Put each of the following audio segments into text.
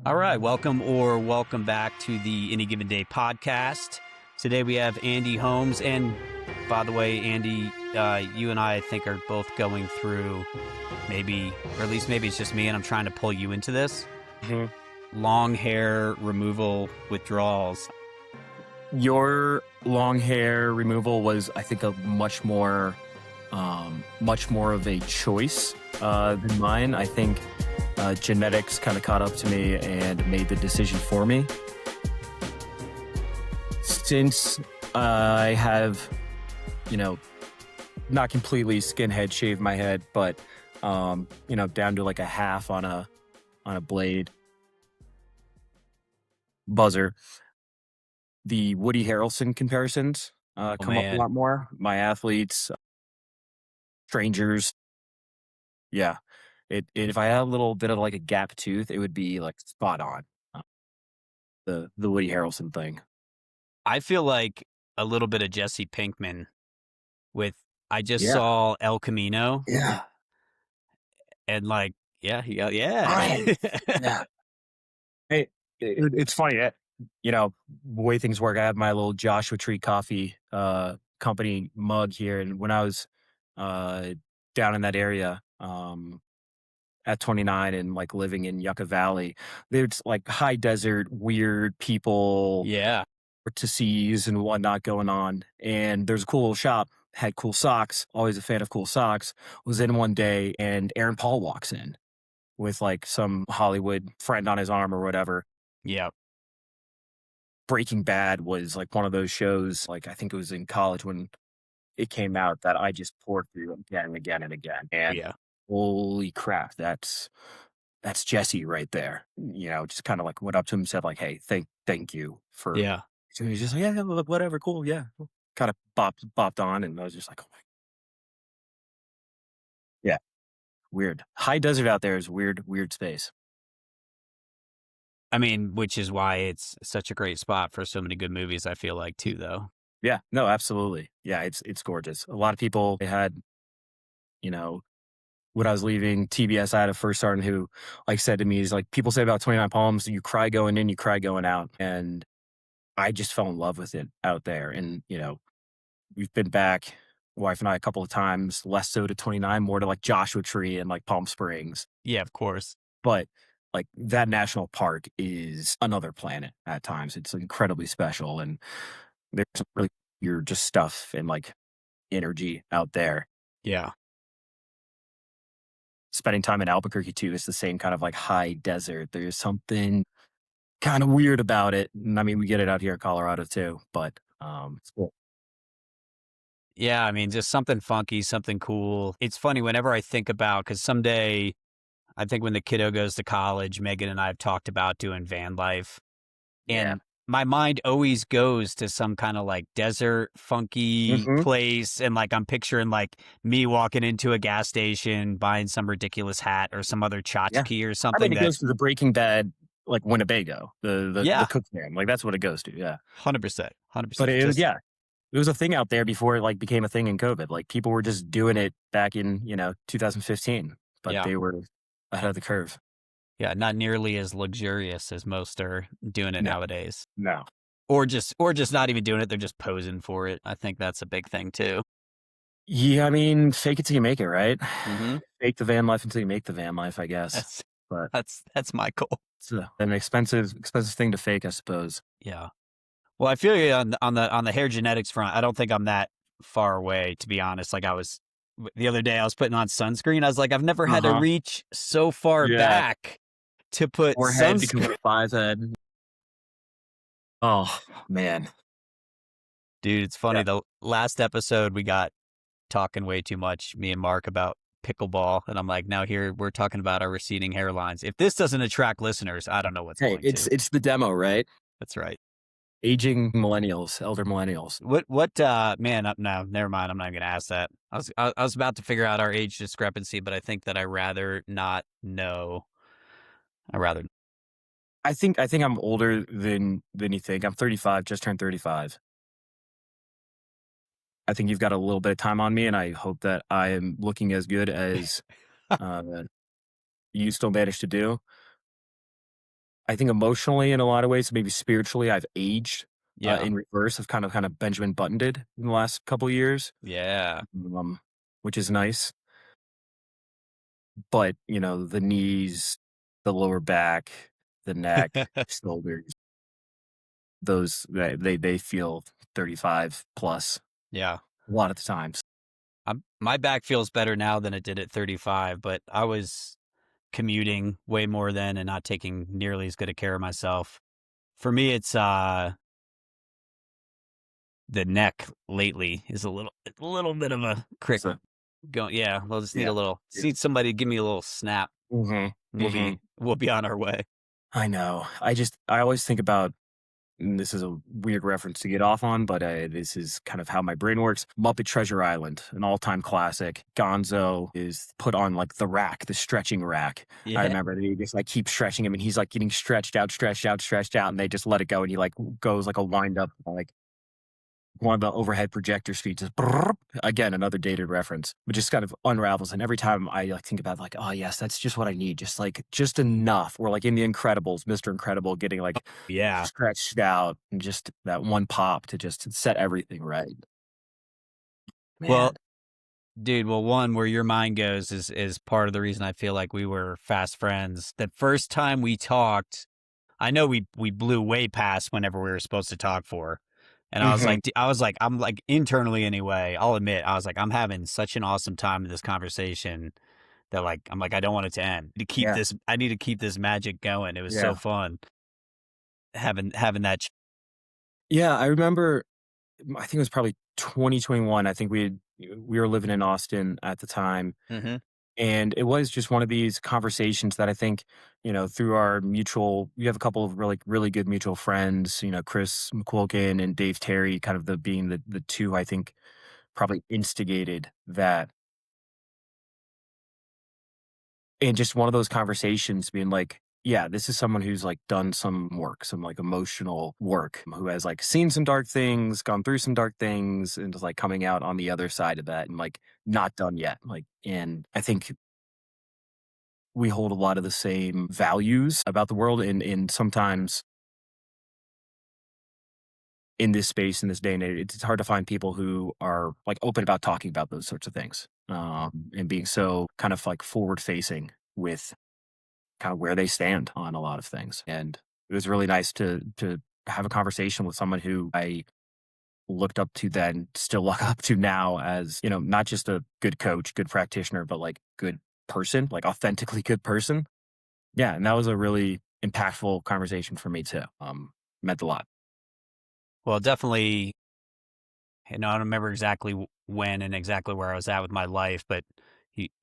All right, welcome back to the Any Given Day podcast. Today we have Andy Holmes, and by the way, Andy, you and I think are both going through maybe it's just me, and I'm trying to pull you into this. Long hair removal withdrawals. Your long hair removal was, I think, a much more of a choice than mine. I think genetics kind of caught up to me and made the decision for me. Since I have, not completely skinhead shaved my head, but down to like a half on a blade buzzer. The Woody Harrelson comparisons come up a lot more. My athletes, strangers. Yeah. If I had a little bit of like a gap tooth, it would be like spot on. The Woody Harrelson thing. I feel like a little bit of Jesse Pinkman I just saw El Camino. Yeah. And like, yeah. Right. Yeah. Hey, it's funny. The way things work, I have my little Joshua Tree Coffee company mug here. And when I was down in that area at 29 and like living in Yucca Valley, there's like high desert, weird people to seize and whatnot going on. And there's a cool little shop, had cool socks, always a fan of cool socks. Was in one day and Aaron Paul walks in with like some Hollywood friend on his arm or whatever. Yeah. Breaking Bad was like one of those shows, like I think it was in college when it came out, that I just poured through again and again and again. And holy crap, that's Jesse right there. Just kind of like went up to him and said like, hey, thank you for. Yeah. So he's just like, yeah, whatever, cool, yeah. Kind of bopped on, and I was just like, oh my. Yeah, weird. High desert out there is weird space. I mean, which is why it's such a great spot for so many good movies, I feel like, too, though. Yeah, no, absolutely. Yeah, it's gorgeous. A lot of people, they had, when I was leaving TBS, I had a first sergeant who like said to me, he's like, people say about 29 Palms, you cry going in, you cry going out. And I just fell in love with it out there. And, we've been back, wife and I, a couple of times, less so to 29, more to like Joshua Tree and like Palm Springs. Yeah, of course. But like that national park is another planet at times. It's incredibly special. And there's some really weird just stuff and like energy out there. Yeah. Spending time in Albuquerque too is the same kind of like high desert. There's something kind of weird about it. And I mean, we get it out here in Colorado too, but it's cool. Yeah, I mean, just something funky, something cool. It's funny whenever I think about, because someday, I think when the kiddo goes to college, Megan and I have talked about doing van life. And my mind always goes to some kind of like desert, funky place. And like, I'm picturing like me walking into a gas station, buying some ridiculous hat or some other tchotchke or something. I think it goes to the Breaking Bad, like Winnebago, the cook van. Like that's what it goes to. Yeah. 100%. But it was, it was a thing out there before it like became a thing in COVID. Like people were just doing it back in, 2015, but they were ahead of the curve. Yeah, not nearly as luxurious as most are doing it nowadays. No. Or just not even doing it, they're just posing for it. I think that's a big thing too. Yeah, I mean, fake it till you make it, right? Fake the van life until you make the van life, I guess. That's my goal. It's an expensive thing to fake, I suppose. Yeah. Well, I feel you on the hair genetics front. I don't think I'm that far away, to be honest. Like the other day I was putting on sunscreen. I was like, I've never had to reach so far back to put forehead becomes a 5 head. Oh man, dude, it's funny. The last episode we got talking way too much, me and Mark, about pickleball, and I'm like, now here we're talking about our receding hairlines. If this doesn't attract listeners, I don't know what's going to. It's the demo, right? That's right. Aging millennials, elder millennials. No, never mind. I'm not going to ask that. I was about to figure out our age discrepancy, but I think that I rather not know. I think I'm older than you think. I'm 35, just turned 35. I think you've got a little bit of time on me, and I hope that I am looking as good as you still managed to do. I think emotionally in a lot of ways, maybe spiritually, I've aged, Yeah. in reverse. I've kind of Benjamin Buttoned in the last couple of years, Yeah. um, which is nice. But, the knees, the lower back, the neck, shoulders, those they feel 35 plus Yeah. a lot of the times. My back feels better now than it did at 35, but I was commuting way more then and not taking nearly as good a care of myself. For me, it's the neck lately is a little bit of a crick So, going. Yeah, we'll just need yeah. a little Yeah. just need somebody to give me a little snap. Mhm. We'll Mhm. be we'll be on our way. I know. I always think about, and this is a weird reference to get off on, but this is kind of how my brain works. Muppet Treasure Island, an all-time classic. Gonzo is put on like the rack, the stretching rack. I Yeah. remember they just like keep stretching him, and he's like getting stretched out, stretched out, stretched out, and they just let it go, and he like goes like a wind up, like one of the overhead projector speeds. Just again, another dated reference, but just kind of unravels. And every time I like think about like, oh yes, that's just what I need, just enough. Or like in The Incredibles, Mr. Incredible getting like Yeah. stretched out and just that one pop to just set everything right. Well, Man. dude, well, one, where your mind goes is part of the reason I feel like we were fast friends. The first time we talked, I know we blew way past whenever we were supposed to talk for. And I was Hmm. like, I'm like internally anyway, I'll admit, I was like, I'm having such an awesome time in this conversation that like, I'm like, I don't want it to end. Yeah. I need to keep this magic going. It was so Yeah. fun having that. Yeah. I remember, I think it was probably 2021. I think we were living in Austin at the time. Mhm. And it was just one of these conversations that I think, through our mutual, we have a couple of really, really good mutual friends, Chris McQuilkin and Dave Terry, kind of being the two, I think, probably instigated that. And just one of those conversations being like, yeah, this is someone who's like done some work, some like emotional work, who has like seen some dark things, gone through some dark things, and is like coming out on the other side of that and like not done yet. Like, and I think we hold a lot of the same values about the world, and sometimes in this space, in this day and age, it's hard to find people who are like open about talking about those sorts of things, and being so kind of like forward facing with kind of where they stand on a lot of things. And it was really nice to have a conversation with someone who I looked up to then, still look up to now, as not just a good coach, good practitioner, but like good person, like authentically good person. Yeah, and that was a really impactful conversation for me too. Meant a lot. Well, definitely, I don't remember exactly when and exactly where I was at with my life, but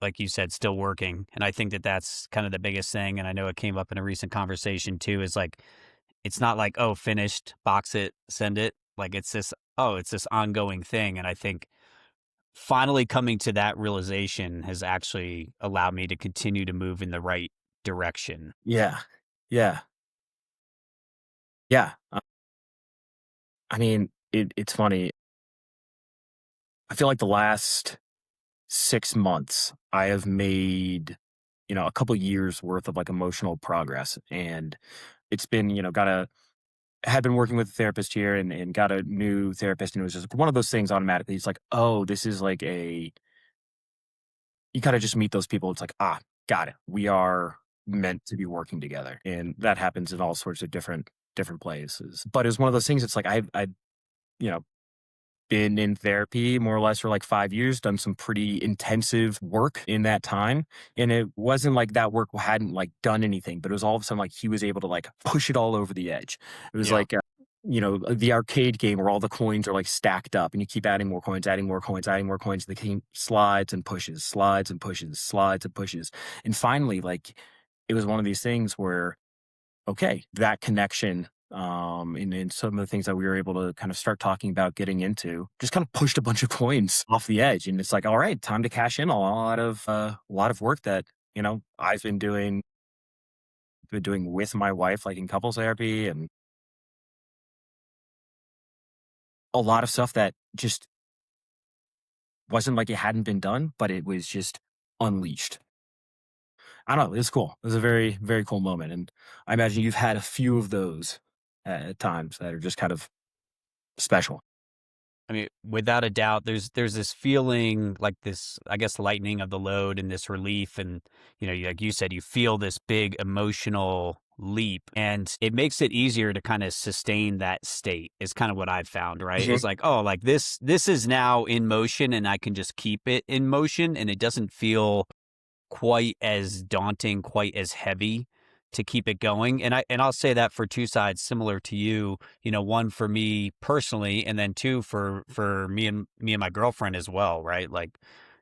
like you said, still working. And I think that that's kind of the biggest thing. And I know it came up in a recent conversation too, is like, it's not like, oh, finished, box it, send it. Like it's this ongoing thing. And I think finally coming to that realization has actually allowed me to continue to move in the right direction. Yeah, yeah, yeah. I mean, it's funny. I feel like the last 6 months, I have made a couple years worth of like emotional progress, and it's been got a had been working with a therapist here, and got a new therapist, and it was just one of those things automatically. It's like, oh, this is like you kind of just meet those people. It's like, got it. We are meant to be working together. And that happens in all sorts of different places. But it's one of those things. It's like I you know, been in therapy more or less for like 5 years, done some pretty intensive work in that time. And it wasn't like that work hadn't like done anything, but it was all of a sudden like he was able to like push it all over the edge. It was Yeah. like, the arcade game where all the coins are like stacked up and you keep adding more coins, adding more coins, adding more coins. The game slides and pushes, slides and pushes, slides and pushes. And finally, like it was one of these things where okay, that connection, and some of the things that we were able to kind of start talking about getting into just kind of pushed a bunch of coins off the edge. And it's like, all right, time to cash in a lot of work that, I've been doing with my wife, like in couples therapy, and a lot of stuff that just wasn't like it hadn't been done, but it was just unleashed. I don't know, it's cool. It was a very, very cool moment, and I imagine you've had a few of those at times that are just kind of special. I mean, without a doubt, there's this feeling like this, I guess, lightening of the load and this relief, and like you said, you feel this big emotional leap, and it makes it easier to kind of sustain that state. Is kind of what I've found, right? Mhm, Is like, oh, like this is now in motion, and I can just keep it in motion, and it doesn't feel quite as daunting, quite as heavy to keep it going. And I'll say that for two sides similar to you, one for me personally, and then two for me and my girlfriend as well, right? Like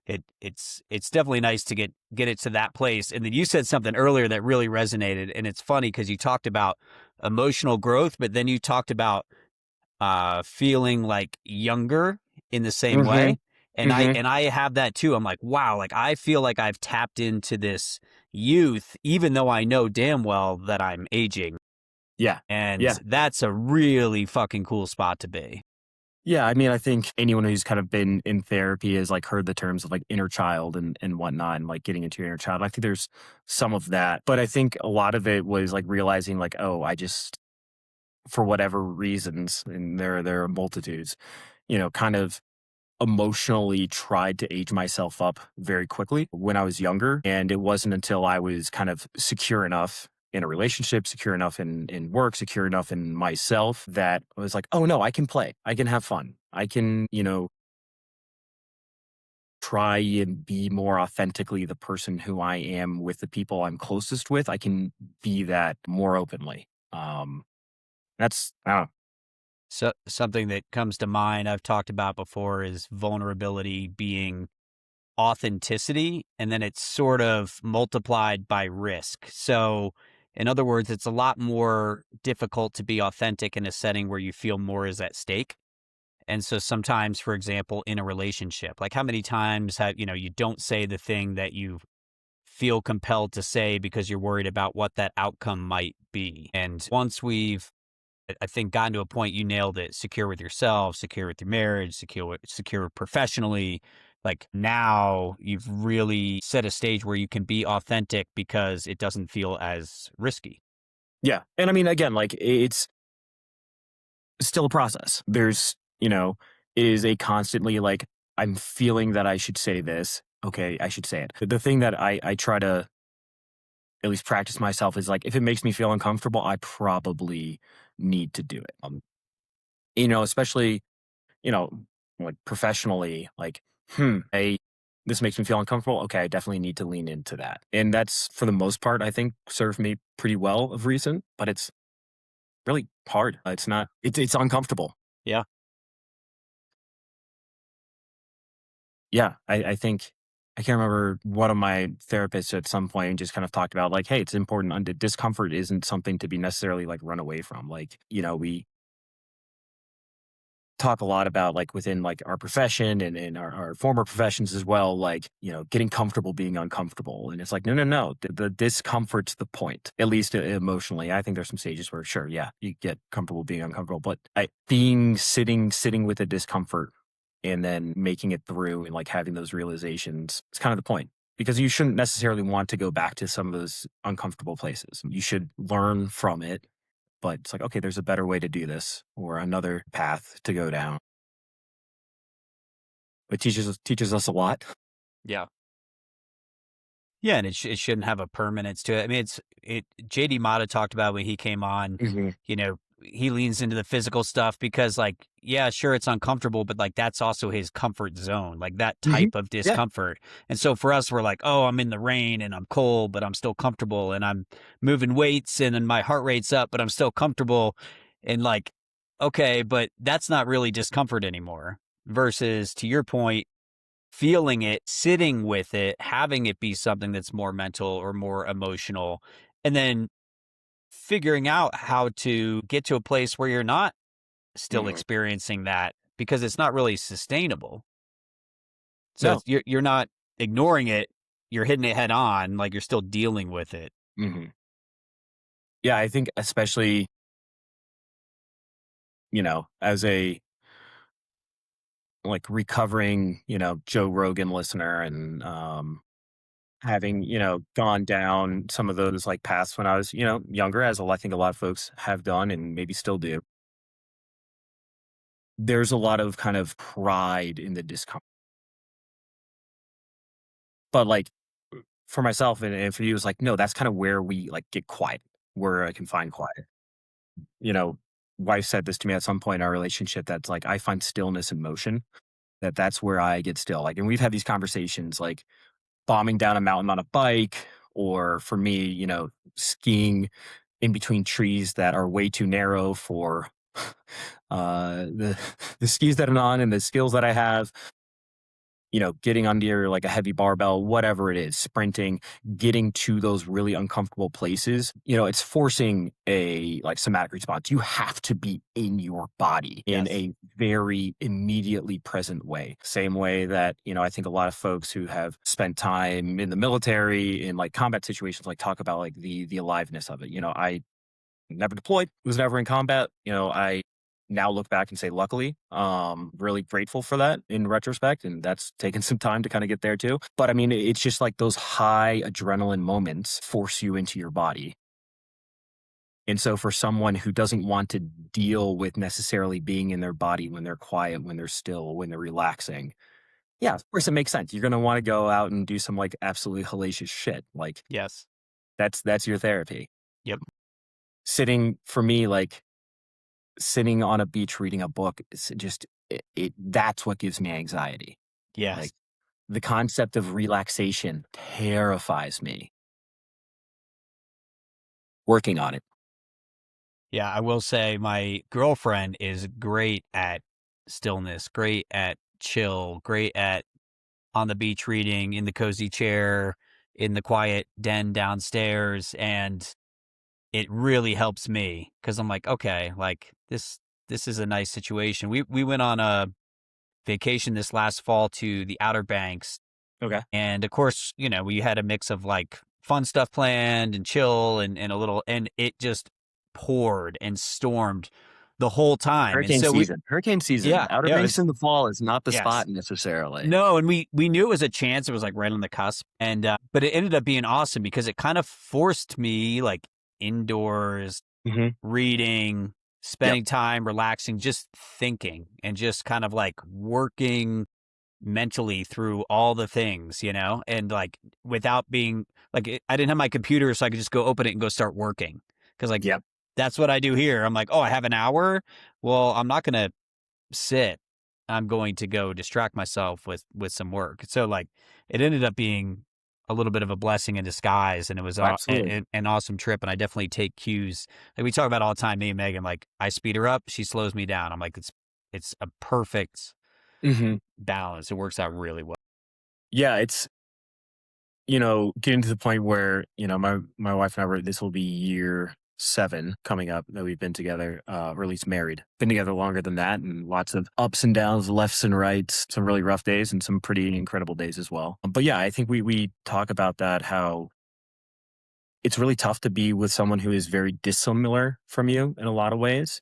it's definitely nice to get it to that place. And then you said something earlier that really resonated. And it's funny because you talked about emotional growth, but then you talked about feeling like younger in the same mhm, way. And I mhm. and I have that too. I'm like, wow, like I feel like I've tapped into this youth, even though I know damn well that I'm aging. Yeah, And yeah. that's a really fucking cool spot to be. Yeah, I mean, I think anyone who's kind of been in therapy has like heard the terms of like inner child and whatnot, and like getting into your inner child. I think there's some of that, but I think a lot of it was like realizing like, oh, I just for whatever reasons, and there are multitudes, kind of emotionally tried to age myself up very quickly when I was younger. And it wasn't until I was kind of secure enough in a relationship, secure enough in work, secure enough in myself that I was like, oh no, I can play. I can have fun. I can, try and be more authentically the person who I am with the people I'm closest with. I can be that more openly. That's I don't know. So something that comes to mind I've talked about before is vulnerability being authenticity, and then it's sort of multiplied by risk. So, in other words, it's a lot more difficult to be authentic in a setting where you feel more is at stake. And so sometimes, for example, in a relationship, like how many times have, you don't say the thing that you feel compelled to say because you're worried about what that outcome might be. And once we've I think gotten to a point, you nailed it, secure with yourself, secure with your marriage, secure professionally. Like now you've really set a stage where you can be authentic because it doesn't feel as risky. Yeah. And I mean, again, like it's still a process. There's, it is a constantly like, I'm feeling that I should say this. Okay, I should say it. The thing that I try to at least practice myself is like, if it makes me feel uncomfortable, I probably need to do it. Especially, you know, like professionally, like, this makes me feel uncomfortable. Okay, I definitely need to lean into that. And that's for the most part, I think served me pretty well of recent, but it's really hard. It's not, it's uncomfortable. Yeah. Yeah, I think I can't remember one of my therapists at some point just kind of talked about like, hey, it's important. Discomfort isn't something to be necessarily like run away from. Like, we talk a lot about like within like our profession and our former professions as well, like, getting comfortable being uncomfortable. And it's like, no, no, no. The discomfort's the point, at least emotionally. I think there's some stages where sure, yeah, you get comfortable being uncomfortable, but being sitting with the discomfort and then making it through and like having those realizations, it's kind of the point. Because you shouldn't necessarily want to go back to some of those uncomfortable places. You should learn from it, but it's like, okay, there's a better way to do this or another path to go down. It teaches us a lot. Yeah. Yeah, and it shouldn't have a permanence to it. I mean, JD Mata talked about when he came on, Mhm, he leans into the physical stuff because like, yeah, sure it's uncomfortable, but like that's also his comfort zone, like that mhm. type of Yeah. discomfort. And so for us, we're like, oh, I'm in the rain and I'm cold, but I'm still comfortable and I'm moving weights and then my heart rate's up, but I'm still comfortable. And like, okay, but that's not really discomfort anymore. Versus to your point, feeling it, sitting with it, having it be something that's more mental or more emotional, and then figuring out how to get to a place where you're not still Mhm. experiencing that because it's not really sustainable. So No. it's, you're not ignoring it, you're hitting it head on, like you're still dealing with it. Mhm. Yeah, I think especially, as a, like, recovering, Joe Rogan listener and, having, gone down some of those like paths when I was, younger, as I think a lot of folks have done and maybe still do. There's a lot of kind of pride in the discomfort. But like for myself and for you, it's like, no, that's kind of where we like get quiet, where I can find quiet. You know, wife said this to me at some point in our relationship that's like, I find stillness in motion, that's where I get still. Like, and we've had these conversations like bombing down a mountain on a bike, or for me, skiing in between trees that are way too narrow for the the skis that I'm on and the skills that I have. Getting under like a heavy barbell, whatever it is, sprinting, getting to those really uncomfortable places, it's forcing a like somatic response. You have to be in your body in Yes. a very immediately present way. Same way that, I think a lot of folks who have spent time in the military in like combat situations like talk about like the aliveness of it. I never deployed, was never in combat. I now look back and say, luckily, really grateful for that in retrospect. And that's taken some time to kind of get there too. But I mean, it's just like those high adrenaline moments force you into your body. And so for someone who doesn't want to deal with necessarily being in their body when they're quiet, when they're still, when they're relaxing, yeah, of course it makes sense. You're going to want to go out and do some like absolutely hellacious shit. Like Yes. that's your therapy. Yep. Sitting for me, like sitting on a beach reading a book, it's just that's what gives me anxiety. Yes. Like the concept of relaxation terrifies me. Working on it. Yeah, I will say my girlfriend is great at stillness, great at chill, great at on the beach reading, in the cozy chair, in the quiet den downstairs, and it really helps me because I'm like, okay, like this is a nice situation. We went on a vacation this last fall to the Outer Banks, Okay. and of course, we had a mix of like fun stuff planned and chill and a little, and it just poured and stormed the whole time. And Hurricane so season. Hurricane season. yeah, Outer yeah, it Banks was, in the fall is not the spot yes. necessarily. No, and we knew it was a chance. It was like right on the cusp, and but it ended up being awesome because it kind of forced me like indoors, Hmm. reading, Yep. spending time, relaxing, just thinking, and just kind of like working mentally through all the things, and like without being like I didn't have my computer, so I could just go open it and go start working because like Yep. that's what I do here. I'm like, oh, I have an hour. Well, I'm not gonna sit. I'm going to go distract myself with some work. So like it ended up being a little bit of a blessing in disguise, and it was Absolutely. an awesome trip. And I definitely take cues like we talk about all the time. Me and Megan, like I speed her up, she slows me down. I'm like it's a perfect Hmm. balance. It works out really well. Yeah, it's getting to the point where my wife and I were. This will be year 7 coming up that we've been together, or at least married. Been together longer than that, and lots of ups and downs, lefts and rights, some really rough days, and some pretty incredible days as well. But yeah, I think we talk about that, how it's really tough to be with someone who is very dissimilar from you in a lot of ways.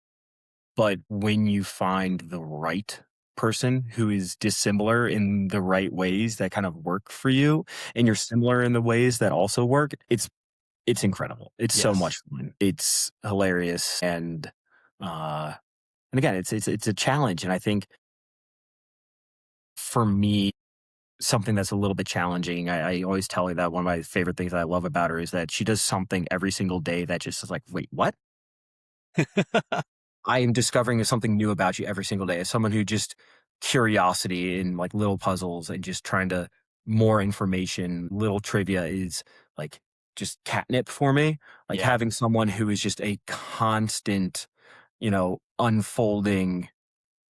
But when you find the right person who is dissimilar in the right ways that kind of work for you, and you're similar in the ways that also work, it's incredible. It's so Yes. much fun. It's hilarious, uh and again, it's a challenge. And I think for me, something that's a little bit challenging, I always tell her that one of my favorite things that I love about her is that she does something every single day that just is like, wait, what? I am discovering something new about you every single day, as someone who just curiosity and like little puzzles and just trying to more information, little trivia is like just catnip for me. Like Yeah. having someone who is just a constant, unfolding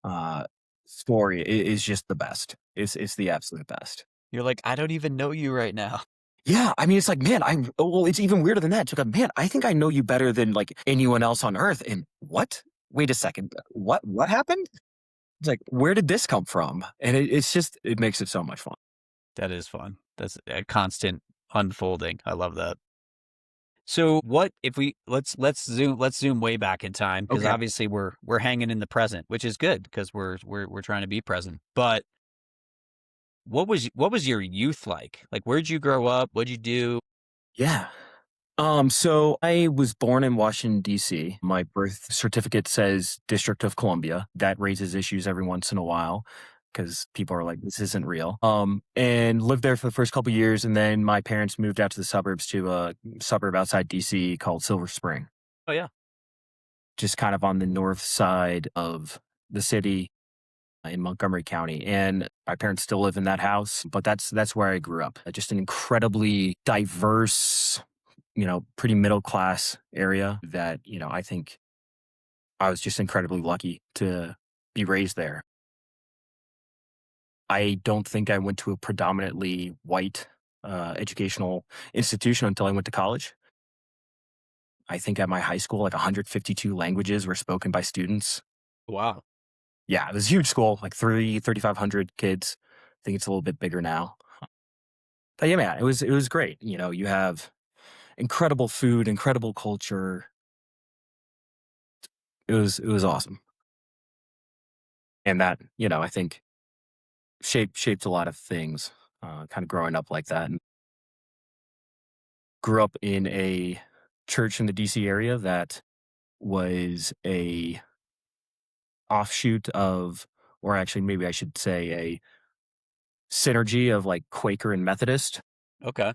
uh story is just the best. It's the absolute best. You're like, I don't even know you right now. Yeah, I mean, it's like, man, well, it's even weirder than that. It's like, man, I think I know you better than like anyone else on earth. And what? Wait a second. What happened? It's like, where did this come from? And it's just, it makes it so much fun. That is fun. That's a constant unfolding. I love that. So what if we let's zoom way back in time because Okay. obviously we're hanging in the present, which is good because we're trying to be present. But what was your youth like? Like, where'd you grow up? What'd you do? Yeah. So I was born in Washington, D.C. My birth certificate says District of Columbia. That raises issues every once in a while because people are like, this isn't real. And lived there for the first couple years. And then my parents moved out to the suburbs to a suburb outside D.C. called Silver Spring, Oh yeah. just kind of on the north side of the city in Montgomery County. And my parents still live in that house, but that's where I grew up. Just an incredibly diverse, pretty middle class area that, I think I was just incredibly lucky to be raised there. I don't think I went to a predominantly white educational institution until I went to college. I think at my high school, like 152 languages were spoken by students. Wow. Yeah, it was a huge school, like 3,500 kids. I think it's a little bit bigger now. But yeah, man, it was great. You have incredible food, incredible culture. It was awesome. And that, I think shaped a lot of things, kind of growing up like that. And grew up in a church in the DC area that was a offshoot of, or actually maybe I should say a synergy of like Quaker and Methodist. Okay.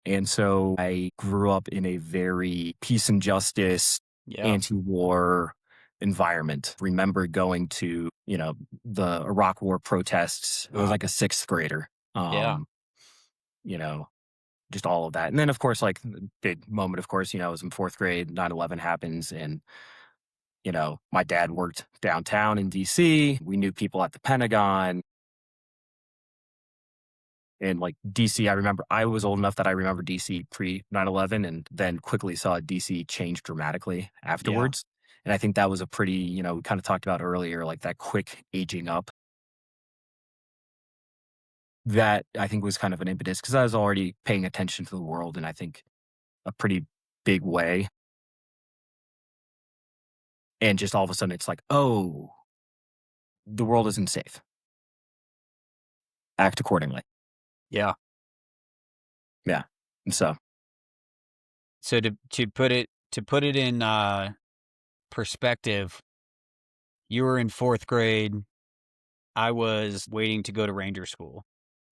And so I grew up in a very peace and justice, Yeah. anti-war environment. Remember going to, the Iraq War protests. It was Wow. like a sixth grader. Yeah. Um, you know, just all of that. And then of course, like the big moment, of course, I was in fourth grade, 9/11 happens, and my dad worked downtown in DC. We knew people at the Pentagon. And like DC, I remember I was old enough that I remember DC pre 9/11 and then quickly saw DC change dramatically Yeah. afterwards. And I think that was a pretty, we kind of talked about earlier, like that quick aging up that I think was kind of an impetus because I was already paying attention to the world in, I think, a pretty big way. And just all of a sudden it's like, oh, the world isn't safe. Act accordingly. Yeah. Yeah. And so, So to put it in perspective, you were in fourth grade. I was waiting to go to ranger school.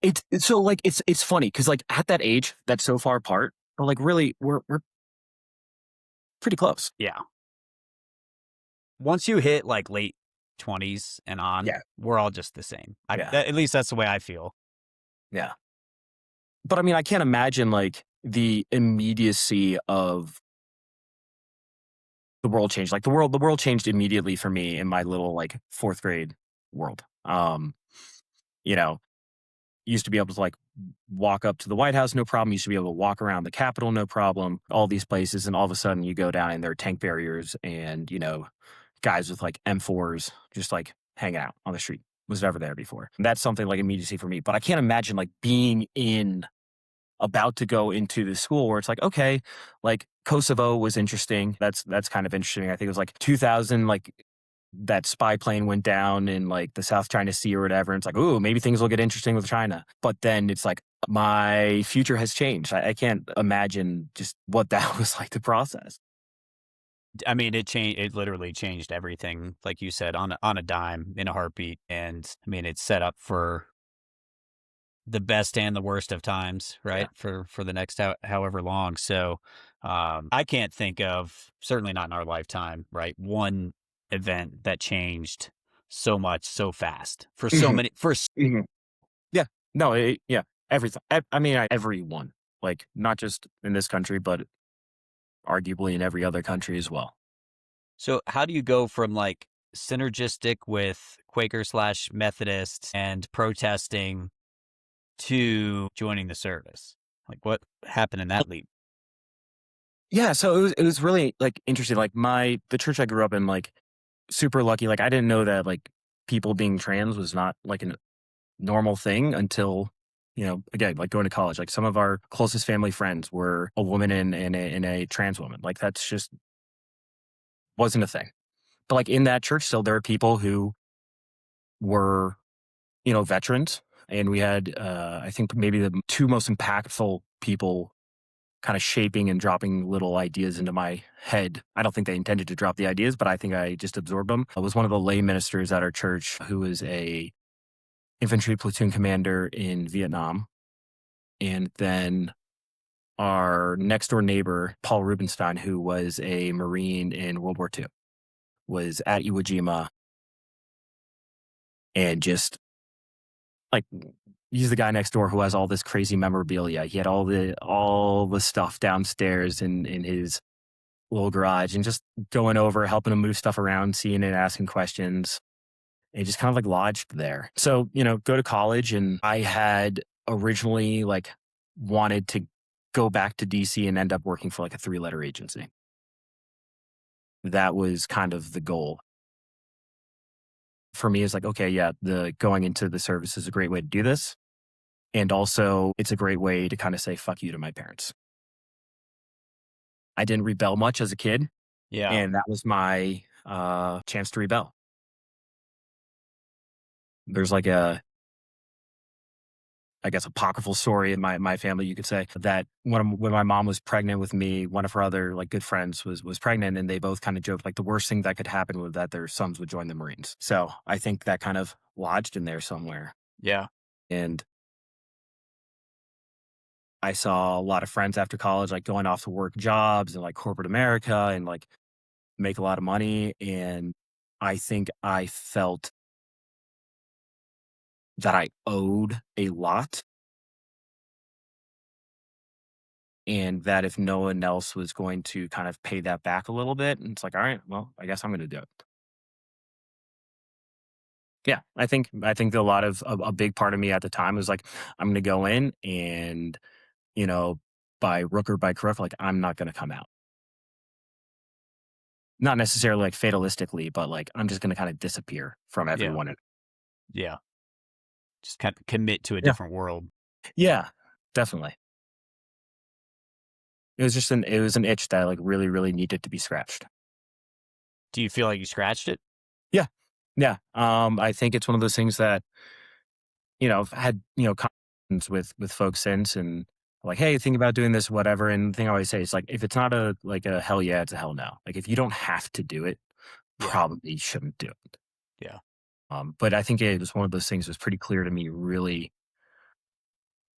it's so like it's funny because like at that age, that's so far apart, but like really we're pretty close. Yeah. Once you hit like late 20s and on, Yeah. we're all just the same. Yeah. At least that's the way I feel. Yeah. But I mean, I can't imagine like the immediacy of the world change. Like the world changed immediately for me in my little like fourth grade world. You know, used to be able to like walk up to the White House, no problem. Used to be able to walk around the Capitol, no problem. All these places, and all of a sudden you go down and there are tank barriers and guys with like M4s just like hanging out on the street. Was never there before. And that's something like immediacy for me. But I can't imagine like being in about to go into the school where it's like, okay, like Kosovo was interesting. That's kind of interesting. I think it was like 2000, like that spy plane went down in like the South China Sea or whatever. And it's like, ooh, maybe things will get interesting with China. But then it's like, my future has changed. I can't imagine just what that was like to process. I mean, it changed. It literally changed everything, like you said, on a dime, in a heartbeat. And I mean, it's set up for the best and the worst of times, Yeah. right? For the next however long. So, I can't think of, certainly not in our lifetime, right? One event that changed so much so fast for so Mhm, many for mhm. Yeah. No, yeah. Everything. I mean, everyone, like not just in this country, but arguably in every other country as well. So how do you go from like synergistic with Quaker slash Methodist and protesting to joining the service? Like what happened in that leap? Yeah, so it was really like interesting. Like the church I grew up in, like super lucky. Like I didn't know that like people being trans was not like a normal thing until again like going to college. Like some of our closest family friends were a woman and a trans woman. Like that's just wasn't a thing. But like in that church, still there are people who were veterans And we had, I think maybe the two most impactful people kind of shaping and dropping little ideas into my head. I don't think they intended to drop the ideas, but I think I just absorbed them. I was one of the lay ministers at our church who was a infantry platoon commander in Vietnam. And then our next door neighbor, Paul Rubenstein, who was a Marine in World War II, was at Iwo Jima and just like he's the guy next door who has all this crazy memorabilia. He had all the stuff downstairs in his little garage and just going over, helping him move stuff around, seeing it, asking questions. And just kind of like lodged there. So, go to college and I had originally like wanted to go back to DC and end up working for like a 3-letter agency. That was kind of the goal. For me, it's like, okay, yeah, the going into the service is a great way to do this. And also it's a great way to kind of say fuck you to my parents. I didn't rebel much as a kid, Yeah. and that was my chance to rebel. There's like I guess, apocryphal story in my family, you could say, that when my mom was pregnant with me, one of her other like good friends was pregnant, and they both kind of joked like the worst thing that could happen was that their sons would join the Marines. So I think that kind of lodged in there somewhere. Yeah. And I saw a lot of friends after college like going off to work jobs in like corporate America and like make a lot of money. And I think I felt that I owed a lot, and that if no one else was going to kind of pay that back a little bit, and it's like, all right, well, I guess I'm going to do it. Yeah, I think that a big part of me at the time was like, I'm going to go in and you know by rook or by crook, like I'm not going to come out. Not necessarily like fatalistically, but like I'm just going to kind of disappear from Yeah. everyone. Yeah. Just kind of commit to a Yeah, different world. yeah, definitely. It was an itch that like really really needed to be scratched. Do you feel like you scratched it? Yeah, yeah. I think it's one of those things that I've had, conversations with folks since and like, hey, think about doing this, whatever. And the thing I always say is like, if it's not a hell yeah, it's a hell no. Like if you don't have to do it, Yeah. probably shouldn't do it. Yeah. But I think it was one of those things that was pretty clear to me really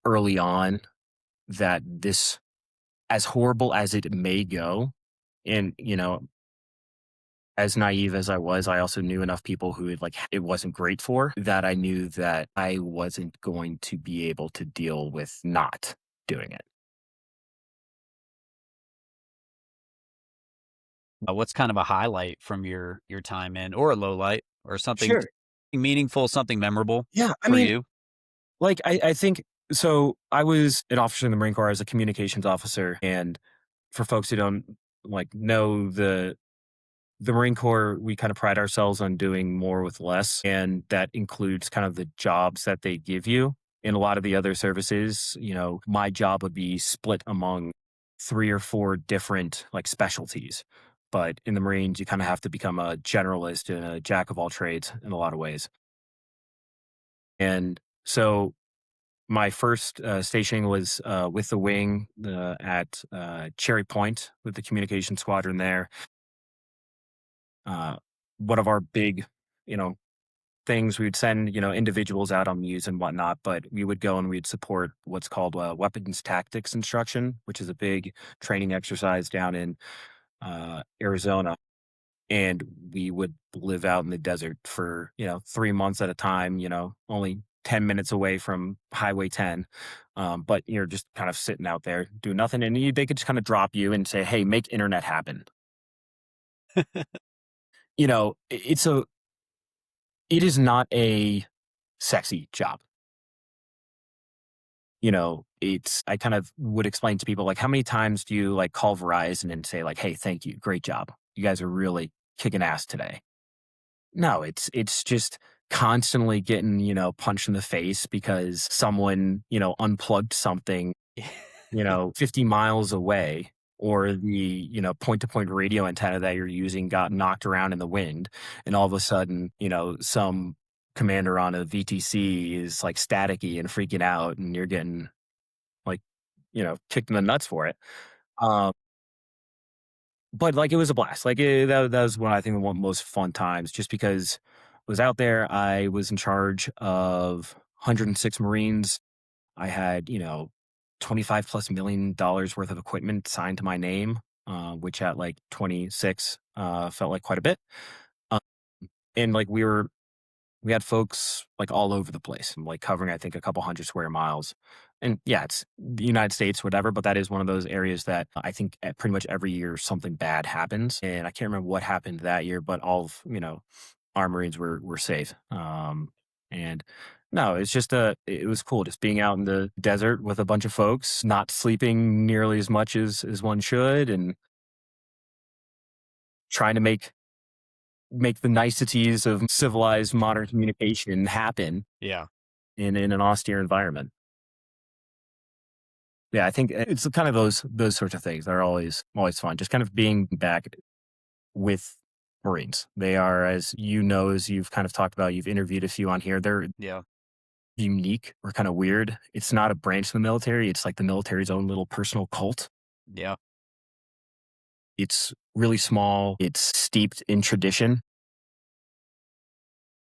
early on that this, as horrible as it may go, and as naive as I was, I also knew enough people who it wasn't great for that I knew that I wasn't going to be able to deal with not doing it. What's kind of a highlight from your time in, or a low light, or something Sure. meaningful, something memorable Yeah. I for mean, you? like, I think so. I was an officer in the Marine Corps as a communications officer. And for folks who don't know the Marine Corps, we kind of pride ourselves on doing more with less. And that includes kind of the jobs that they give you. In a lot of the other services, my job would be split among 3 or 4 different like specialties. But in the Marines, you kind of have to become a generalist and a jack of all trades in a lot of ways. And so my first stationing was with the wing at Cherry Point with the communication squadron there. Uh, One of our big, you know, things we would send, individuals out on muse and whatnot, but we would go and we'd support what's called weapons tactics instruction, which is a big training exercise down in Arizona. And we would live out in the desert for 3 months at a time, only 10 minutes away from Highway 10. But you're just kind of sitting out there doing nothing. And they could just kind of drop you and say, hey, make internet happen. It is not a sexy job. I kind of would explain to people, like, how many times do you like call Verizon and say like, hey, thank you. Great job. You guys are really kicking ass today. No, it's just constantly getting, punched in the face because someone, unplugged something, 50 miles away, or the, point to point radio antenna that you're using got knocked around in the wind. And all of a sudden, some commander on a VTC is like staticky and freaking out, and you're getting like, kicked in the nuts for it. Um, but like it was a blast. Like that was one I think one of the most fun times, just because I was out there. I was in charge of 106 Marines. I had 25 plus $1 million worth of equipment signed to my name, which at like 26 felt like quite a bit. Uh, and like we had folks like all over the place, like covering I think a couple hundred square miles. And yeah, it's the United States, whatever, but that is one of those areas that I think pretty much every year something bad happens. And I can't remember what happened that year, but all of our Marines were safe. And no, it's just it was cool just being out in the desert with a bunch of folks, not sleeping nearly as much as one should, and trying to make the niceties of civilized modern communication happen Yeah. in an austere environment. Yeah, I think it's kind of those sorts of things that are always fun. Just kind of being back with Marines. They are, as you know, as you've kind of talked about, you've interviewed a few on here. They're Yeah. unique or kind of weird. It's not a branch of the military. It's like the military's own little personal cult. Yeah. It's really small. It's steeped in tradition.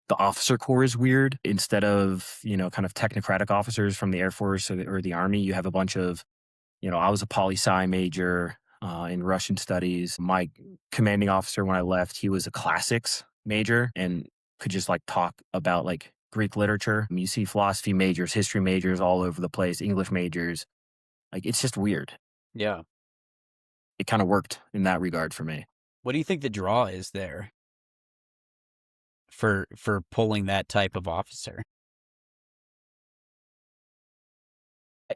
The officer corps is weird. Instead of, kind of technocratic officers from the Air Force or the Army, you have a bunch of, I was a poli-sci major in Russian studies. My commanding officer when I left, he was a classics major and could just like talk about like Greek literature. You see philosophy majors, history majors all over the place, English majors. Like it's just weird. Yeah. It kind of worked in that regard for me. What do you think the draw is there for pulling that type of officer?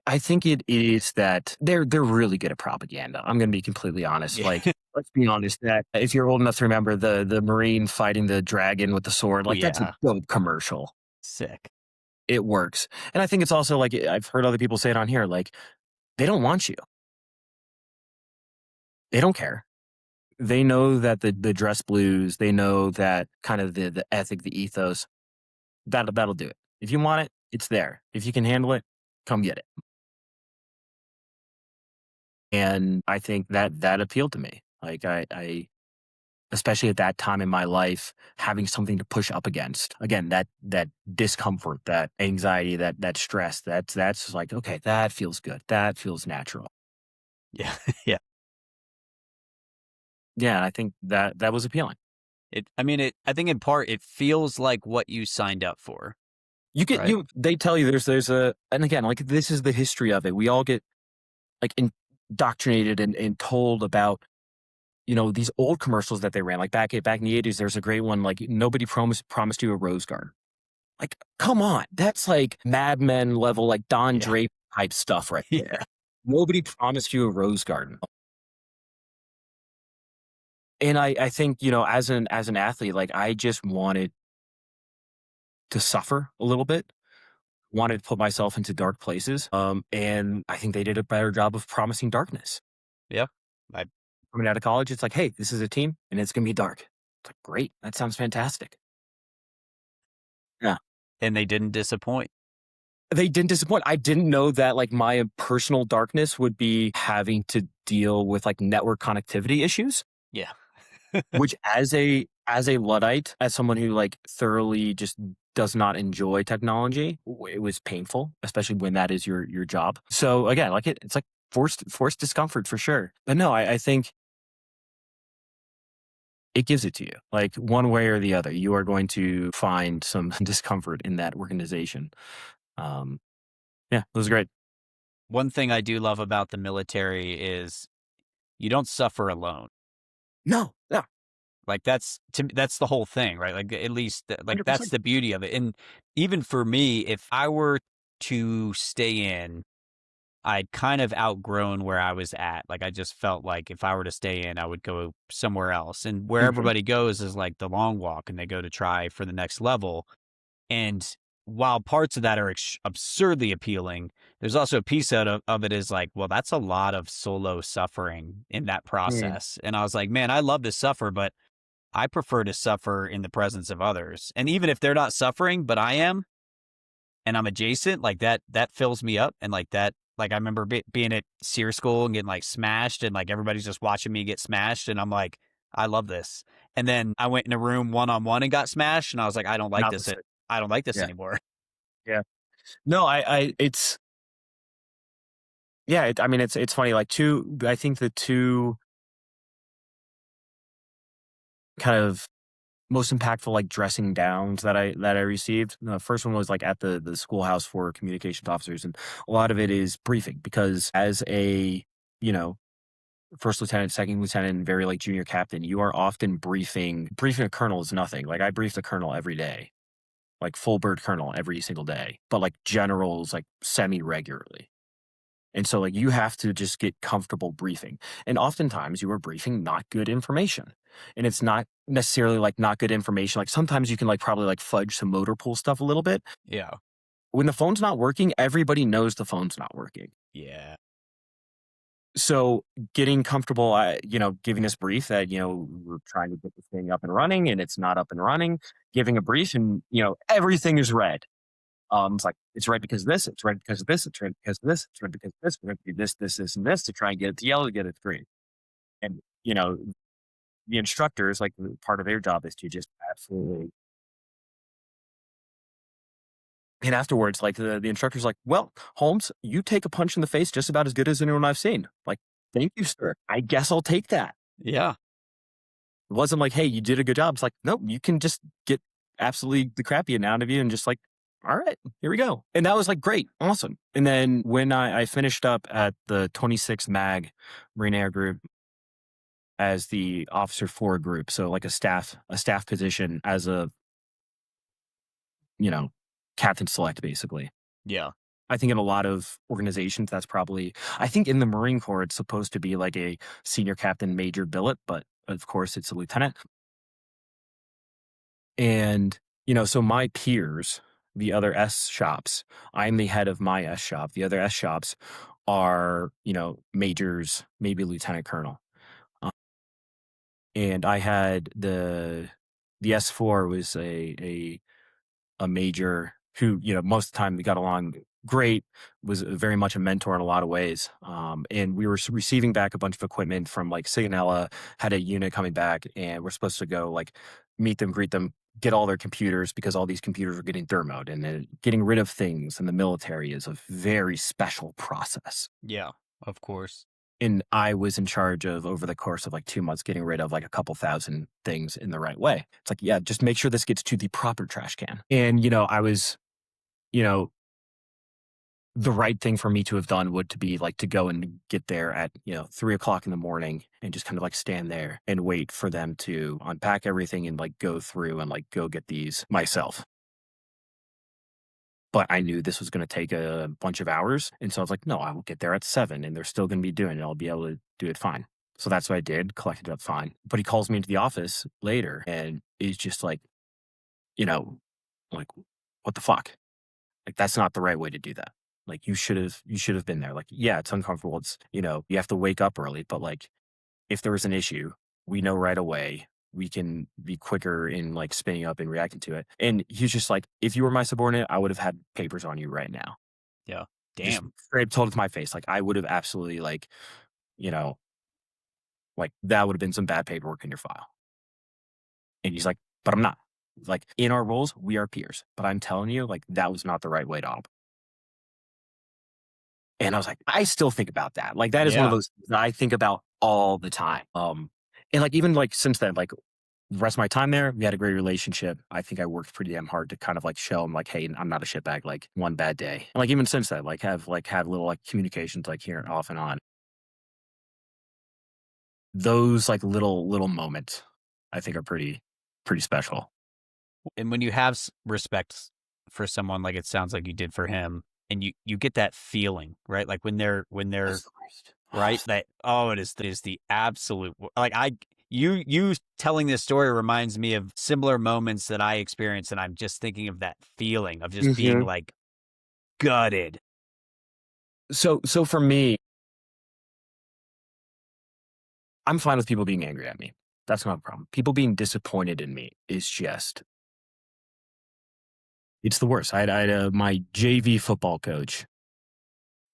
I think it is that they're really good at propaganda. I'm going to be completely honest. Yeah. Like, let's be honest. That if you're old enough to remember the Marine fighting the dragon with the sword, Oh, like that's a yeah. dope commercial. Sick. It works, and I think it's also like I've heard other people say it on here. Like they don't want you. They don't care. They know that the dress blues. They know that kind of the ethic, the ethos. That'll do it. If you want it, it's there. If you can handle it, come get it. And I think that appealed to me. Like I especially at that time in my life, having something to push up against. Again, that discomfort, that anxiety, that stress, that's like, okay, that feels good. That feels natural. Yeah. Yeah. Yeah, and I think that was appealing. I think in part it feels like what you signed up for, You get right? you they tell you there's a and again, like this is the history of it. We all get like indoctrinated and told about these old commercials that they ran, like back in the 80s, there's a great one, like nobody promised you a rose garden. Like, come on. That's like Mad Men level, like Don Yeah. Draper type stuff right Yeah. there. Nobody promised you a rose garden. And I think, as an athlete, like I just wanted to suffer a little bit, wanted to put myself into dark places. And I think they did a better job of promising darkness. Yeah. I Coming out of college, it's like, hey, this is a team and it's gonna be dark. It's like, great. That sounds fantastic. Yeah. and they didn't disappoint. They didn't disappoint. I didn't know that like my personal darkness would be having to deal with like network connectivity issues, Yeah. which as a Luddite, as someone who like thoroughly just does not enjoy technology, it was painful, especially when that is your job. So again, like it's like forced discomfort for sure. But no, I think it gives it to you. Like one way or the other, you are going to find some discomfort in that organization. Um, yeah, it was great. One thing I do love about the military is you don't suffer alone. No, no, Like that's the whole thing, right? Like at least like that's 100%. the beauty of it. And even for me, if I were to stay in, I'd kind of outgrown where I was at. Like I just felt like if I were to stay in, I would go somewhere else. And where Mhm. everybody goes is like the long walk and they go to try for the next level. And while parts of that are absurdly appealing, there's also a piece of it is like, well, that's a lot of solo suffering in that Mm. process. And I was like, man, I love to suffer, but I prefer to suffer in the presence of others. And even if they're not suffering, but I am, and I'm adjacent, like that fills me up. And like that, like I remember being at SEER school and getting like smashed, and like everybody's just watching me get smashed. And I'm like, I love this. And then I went in a room one on one and got smashed. And I was like, I don't like Not the this. same. I don't like this Yeah. anymore. Yeah. No, it's, yeah, I mean, it's funny. Like I think the two kind of most impactful like dressing downs that I received. The first one was like at the schoolhouse for communications officers, and a lot of it is briefing because as a you know first lieutenant, second lieutenant, and very like junior captain, you are often briefing a colonel is nothing. Like I briefed a colonel every day, like full bird colonel every single day, but like generals like semi regularly. And so, like, you have to just get comfortable briefing. And oftentimes, you are briefing not good information. And it's not necessarily like not good information. Like, sometimes you can, like, probably like fudge some motor pool stuff a little bit. Yeah. When the phone's not working, everybody knows the phone's not working. Yeah. So, getting comfortable, giving this brief that, we're trying to get this thing up and running and it's not up and running, giving a brief and, everything is red. It's like, it's red because of this, it's red because of this, it's red because of this, it's red because of this, we're going to do this, and this to try and get it to yellow to get it to green. And, the instructors, like part of their job is to just absolutely, and afterwards, like the instructor's like, well, Holmes, you take a punch in the face just about as good as anyone I've seen. Like, thank you, sir. I guess I'll take that. Yeah. It wasn't like, hey, you did a good job. It's like, nope, you can just get absolutely the crap beaten out of you and just like, all right, here we go. And that was like great, awesome. And then when I finished up at the 26th MAG Marine Air Group as the officer for group, so like a staff position as a, you know, captain select basically. Yeah. I think in a lot of organizations, I think in the Marine Corps, it's supposed to be like a senior captain major billet, but of course it's a lieutenant. And, so my peers, the other S shops, I'm the head of my S shop. The other S shops are, majors, maybe lieutenant colonel. Uh, and I had the S4 was a major who, most of the time we got along great, was very much a mentor in a lot of ways. And we were receiving back a bunch of equipment from like Sigonella, had a unit coming back, and we're supposed to go like meet them, greet them, get all their computers because all these computers were getting thermoed, and then getting rid of things in the military is a very special process. Yeah. Of course. And I was in charge of, over the course of like 2 months, getting rid of like a couple thousand things in the right way. It's like, yeah, just make sure this gets to the proper trash can. And, I was, you know, the right thing for me to have done would to be like to go and get there at, 3 o'clock in the morning and just kind of like stand there and wait for them to unpack everything and like go through and like go get these myself. But I knew this was going to take a bunch of hours. And so I was like, no, I will get there at 7 and they're still going to be doing it. I'll be able to do it fine. So that's what I did, collected it up fine. But he calls me into the office later and is just like, you know, like, what the fuck? Like, that's not the right way to do that. Like, you should have been there. Like, yeah, it's uncomfortable. It's, you have to wake up early, but like, if there was an issue, we know right away. We can be quicker in like spinning up and reacting to it. And he's just like, if you were my subordinate, I would have had papers on you right now. Yeah. Just Damn. straight told it to my face. Like, I would have absolutely like, you know, like that would have been some bad paperwork in your file. And he's like, but I'm not. Like, in our roles, we are peers. But I'm telling you, like, that was not the right way to operate. And I was like, I still think about that. Like, that is one of Yeah. those that I think about all the time. And like, even like since then, like the rest of my time there, we had a great relationship. I think I worked pretty damn hard to kind of like show him like, hey, I'm not a shitbag, like one bad day. And like, even since then, like have little like communications like here off and on. Those like little moments, I think are pretty special. And when you have respect for someone, like it sounds like you did for him, and you get that feeling, right? Like when they're That's the worst. right, that it is the absolute, like you telling this story reminds me of similar moments that I experienced, and I'm just thinking of that feeling of just being Mhm. like gutted. So for me, I'm fine with people being angry at me. That's not a problem. People being disappointed in me is just it's the worst. I had my JV football coach,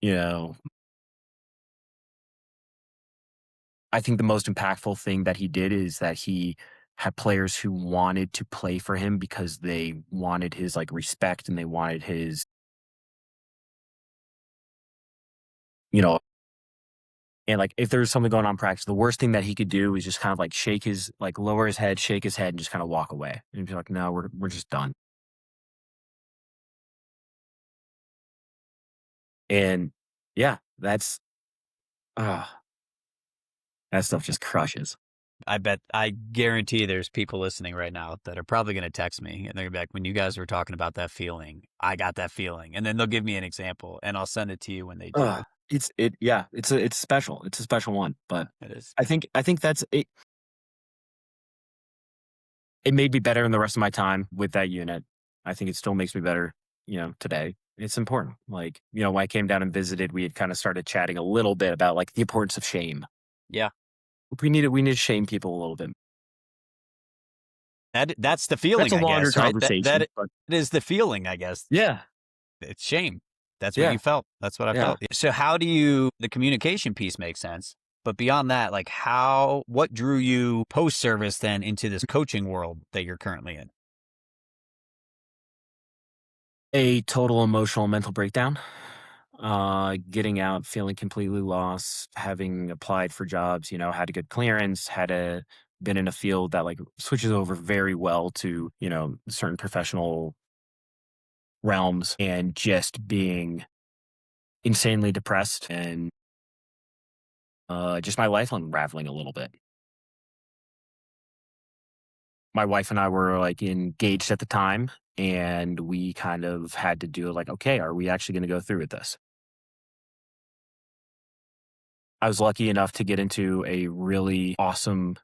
you know, I think the most impactful thing that he did is that he had players who wanted to play for him because they wanted his, like, respect and they wanted his, you know and, like, if there's something going on in practice, the worst thing that he could do is just kind of, like, lower his head, shake his head, and just kinda walk away, and be like, "No, we're just done." And, yeah, ah, that stuff just crushes. I guarantee there's people listening right now that are probably going to text me and they're gonna be like, when you guys were talking about that feeling, I got that feeling. And then they'll give me an example and I'll send it to you when they do. It's special. It's a special one, but It is. I think that's it. It made me better in the rest of my time with that unit. I think it still makes me better, today. It's important. Like, when I came down and visited, we had kind of started chatting a little bit about like the importance of shame. Yeah. We need to shame people a little bit. That's the That's feeling, a I longer guess, right? That conversation, but is the feeling, I guess. yeah, It's shame. That's what yeah, you felt. That's what I yeah. felt. So the communication piece makes sense. But beyond that, like what drew you post service then into this coaching world that you're currently in? A total emotional mental breakdown. Getting out, feeling completely lost, having applied for jobs, had a good clearance, been in a field that like switches over very well to, certain professional realms and just being insanely depressed and just my life unraveling a little bit. My wife and I were like engaged at the time and we kind of had to do like, okay, are we actually going to go through with this? I was lucky enough to get into a really awesome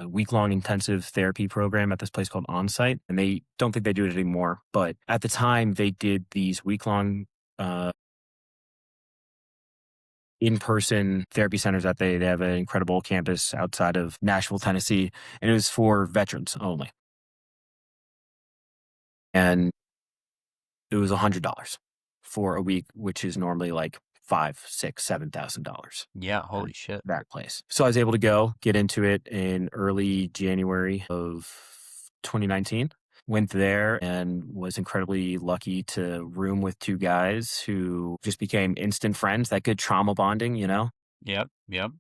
week-long intensive therapy program at this place called Onsite, and they don't think they do it anymore. But at the time, they did these week-long uh, in-person therapy centers that they have an incredible campus outside of Nashville, Tennessee, and it was for veterans only. And it was $100 for a week, which is normally like five, six, $7,000 Yeah, at holy shit. that place. So I was able to get into it in early January of 2019. Went there and was incredibly lucky to room with two guys who just became instant friends. That good trauma bonding. Yep, yep.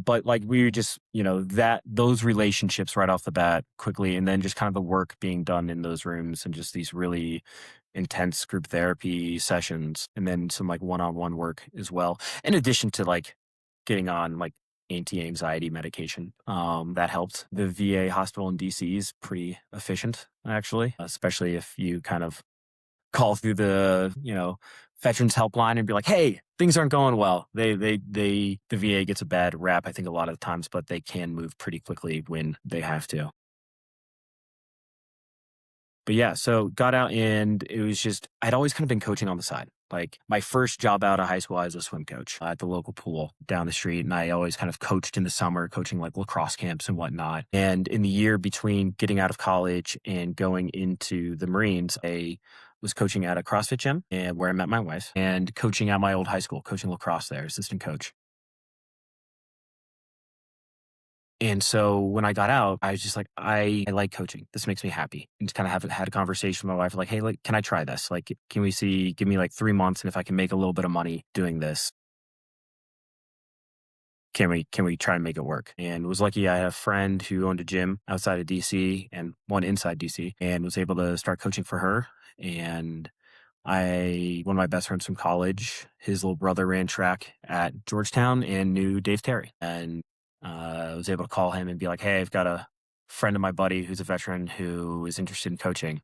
But like we were just, that those relationships right off the bat quickly, and then just kind of the work being done in those rooms and just these really intense group therapy sessions, and then some like one-on-one work as well. In addition to like getting on like anti-anxiety medication, that helped. The VA hospital in DC is pretty efficient, actually, especially if you kind of call through the, veterans helpline and be like, "Hey, things aren't going well." The VA gets a bad rap, I think, a lot of times, but they can move pretty quickly when they have to. But yeah, so got out and it was just I'd always kind of been coaching on the side. Like my first job out of high school, I was a swim coach at the local pool down the street. And I always kind of coached in the summer, coaching like lacrosse camps and whatnot. And in the year between getting out of college and going into the Marines, I was coaching at a CrossFit gym and where I met my wife and coaching at my old high school, coaching lacrosse there, assistant coach. And so when I got out, I was just like, I like coaching. This makes me happy. And just kind of had a conversation with my wife, like, hey, like, can I try this? Like, give me like 3 months. And if I can make a little bit of money doing this, can we try and make it work? And was lucky I had a friend who owned a gym outside of DC and one inside DC and was able to start coaching for her. And one of my best friends from college, his little brother ran track at Georgetown and knew Dave Terry. And I was able to call him and be like, hey, I've got a friend of my buddy who's a veteran who is interested in coaching.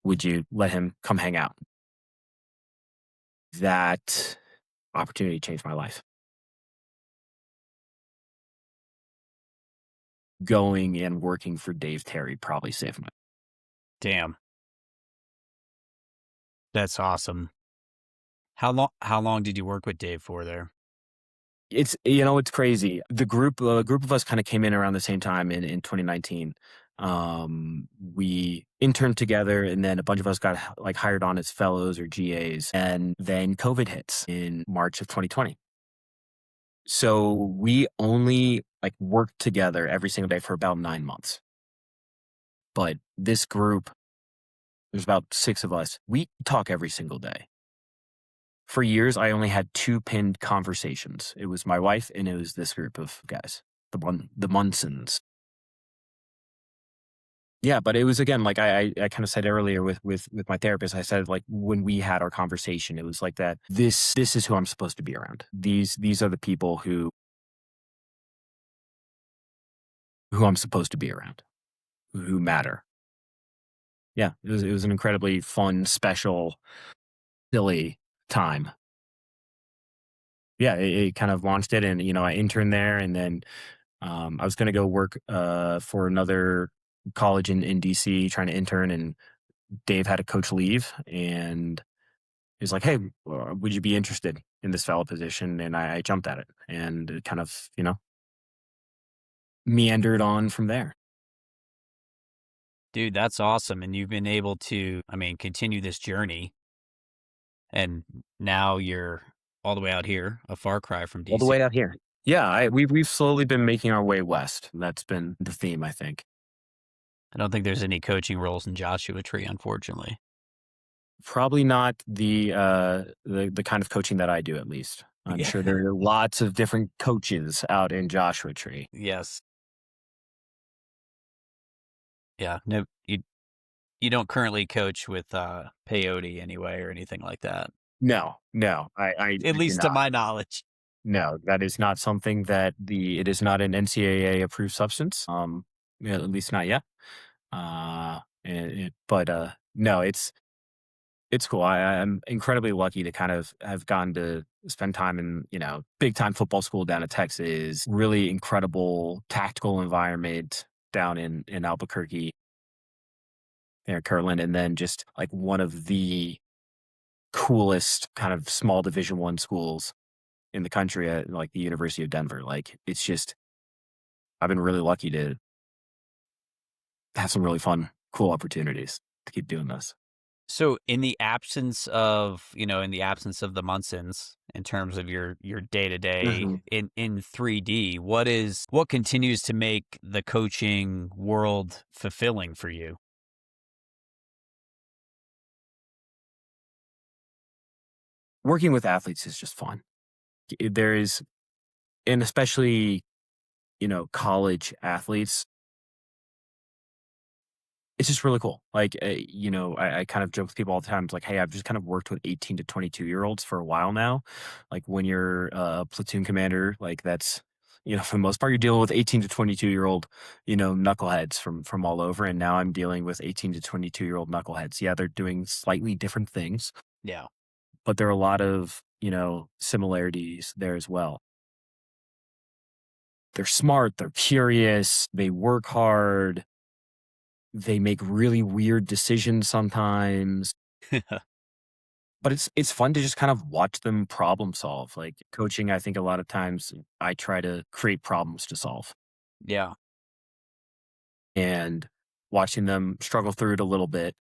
Would you let him come hang out? That opportunity changed my life. Going and working for Dave Terry probably saved my Damn. That's awesome. How long did you work with Dave for there? It's crazy. A group of us kind of came in around the same time in 2019. We interned together, and then a bunch of us got like hired on as fellows or GAs, and then COVID hits in March of 2020. So we only like worked together every single day for about 9 months. But this group, there's about six of us. We talk every single day. For years, I only had two pinned conversations. It was my wife and it was this group of guys, the Munsons. Yeah, but it was again like I kind of said earlier with my therapist. I said like when we had our conversation, it was like that. This is who I'm supposed to be around. These are the people who I'm supposed to be around, who matter. Yeah, it was an incredibly fun, special, silly time. Yeah, it kind of launched it, and I interned there, and then I was going to go work for another college in DC, trying to intern, and Dave had a coach leave, and he was like, "Hey, would you be interested in this fellow position?" And I jumped at it, and it kind of meandered on from there. Dude, that's awesome. And you've been able to, I mean, continue this journey. And now you're all the way out here, a far cry from All the DC. way out here. Yeah, we've slowly been making our way west. That's been the theme, I think. I don't think there's any coaching roles in Joshua Tree, unfortunately. Probably not the kind of coaching that I do, at least. I'm Yeah. sure there are lots of different coaches out in Joshua Tree. Yes. Yeah. No, you don't currently coach with peyote anyway or anything like that. No, no, I At do least to not. my knowledge. No, that is not something that it is not an NCAA approved substance. Yeah, at least not yet. But no, it's cool. I'm incredibly lucky to kind of have gotten to spend time in, big time football school down in Texas, really incredible tactical environment down in Albuquerque, near Kirtland, and then just like one of the coolest kind of small Division I schools in the country at like the University of Denver. Like it's just I've been really lucky to have some really fun, cool opportunities to keep doing this. So in the absence of, in the absence of the Munsons, in terms of your day to day Mhm. in 3D, what continues to make the coaching world fulfilling for you? Working with athletes is just fun. There is, and especially college athletes, it's just really cool. Like, I kind of joke with people all the time. It's like, hey, I've just kind of worked with 18 to 22-year-olds for a while now. Like, when you're a platoon commander, like, that's, for the most part, you're dealing with 18 to 22-year-old, knuckleheads from all over. And now I'm dealing with 18 to 22-year-old knuckleheads. Yeah, they're doing slightly different things, Yeah. but there are a lot of, similarities there as well. They're smart, they're curious, they work hard, they make really weird decisions sometimes, but it's fun to just kind of watch them problem solve. Like coaching, I think a lot of times I try to create problems to solve Yeah. and watching them struggle through it a little bit